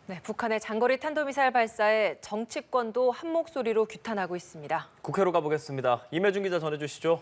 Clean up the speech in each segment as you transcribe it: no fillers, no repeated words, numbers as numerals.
네, 북한의 장거리 탄도미사일 발사에 정치권도 한 목소리로 규탄하고 있습니다. 국회로 가보겠습니다. 임혜준 기자 전해주시죠.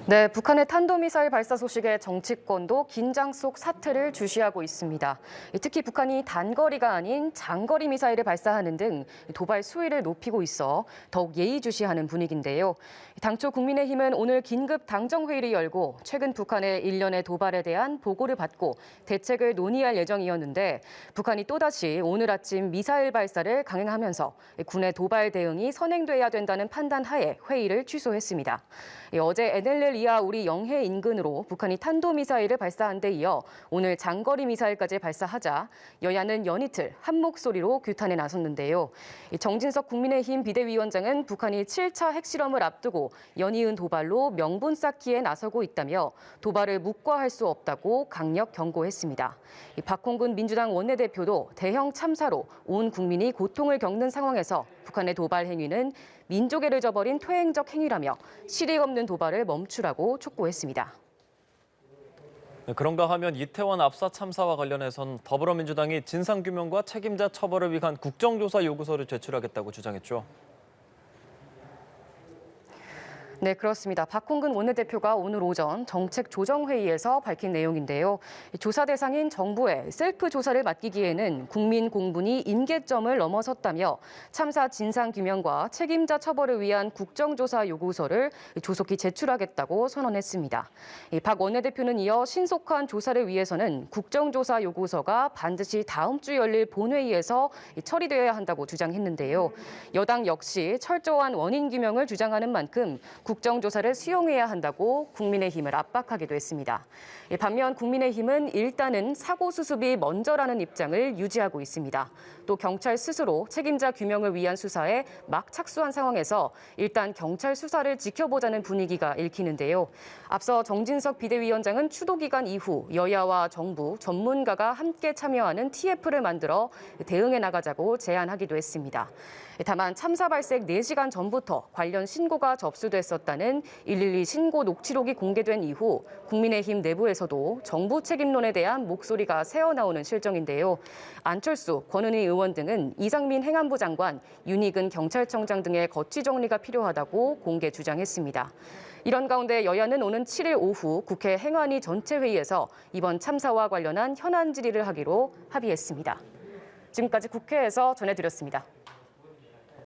네, 북한의 탄도미사일 발사 소식에 정치권도 긴장 속 사태를 주시하고 있습니다. 특히 북한이 단거리가 아닌 장거리 미사일을 발사하는 등 도발 수위를 높이고 있어 더욱 예의주시하는 분위기인데요. 당초 국민의힘은 오늘 긴급 당정회의를 열고 최근 북한의 일련의 도발에 대한 보고를 받고 대책을 논의할 예정이었는데 북한이 또다시 오늘 아침 미사일 발사를 강행하면서 군의 도발 대응이 선행돼야 된다는 판단 하에 회의를 취소했습니다. 어제 NLL 이하 우리 영해 인근으로 북한이 탄도미사일을 발사한 데 이어 오늘 장거리 미사일까지 발사하자 여야는 연이틀 한 목소리로 규탄에 나섰는데요. 정진석 국민의힘 비대위원장은 북한이 7차 핵실험을 앞두고 연이은 도발로 명분 쌓기에 나서고 있다며 도발을 묵과할 수 없다고 강력 경고했습니다. 박홍근 민주당 원내대표도 대형 참사로 온 국민이 고통을 겪는 상황에서 북한의 도발 행위는 민족애를 저버린 퇴행적 행위라며 실익 없는 도발을 멈추라고 촉구했습니다. 네, 그런가 하면 이태원 압사 참사와 관련해선 더불어민주당이 진상규명과 책임자 처벌을 위한 국정조사 요구서를 제출하겠다고 주장했죠. 네, 그렇습니다. 박홍근 원내대표가 오늘 오전 정책조정회의에서 밝힌 내용인데요. 조사 대상인 정부에 셀프 조사를 맡기기에는 국민 공분이 임계점을 넘어섰다며 참사 진상규명과 책임자 처벌을 위한 국정조사 요구서를 조속히 제출하겠다고 선언했습니다. 박 원내대표는 이어 신속한 조사를 위해서는 국정조사 요구서가 반드시 다음 주 열릴 본회의에서 처리되어야 한다고 주장했는데요. 여당 역시 철저한 원인 규명을 주장하는 만큼 국정조사를 수용해야 한다고 국민의힘을 압박하기도 했습니다. 반면 국민의힘은 일단은 사고 수습이 먼저라는 입장을 유지하고 있습니다. 또 경찰 스스로 책임자 규명을 위한 수사에 막 착수한 상황에서 일단 경찰 수사를 지켜보자는 분위기가 읽히는데요. 앞서 정진석 비대위원장은 추도 기간 이후 여야와 정부, 전문가가 함께 참여하는 TF를 만들어 대응해 나가자고 제안하기도 했습니다. 다만 참사 발생 4시간 전부터 관련 신고가 접수됐었다는 112 신고 녹취록이 공개된 이후 국민의힘 내부에서도 정부 책임론에 대한 목소리가 새어나오는 실정인데요. 안철수, 권은희 의원 등은 이상민 행안부 장관, 윤희근 경찰청장 등의 거취 정리가 필요하다고 공개 주장했습니다. 이런 가운데 여야는 오는 7일 오후 국회 행안위 전체회의에서 이번 참사와 관련한 현안 질의를 하기로 합의했습니다. 지금까지 국회에서 전해드렸습니다.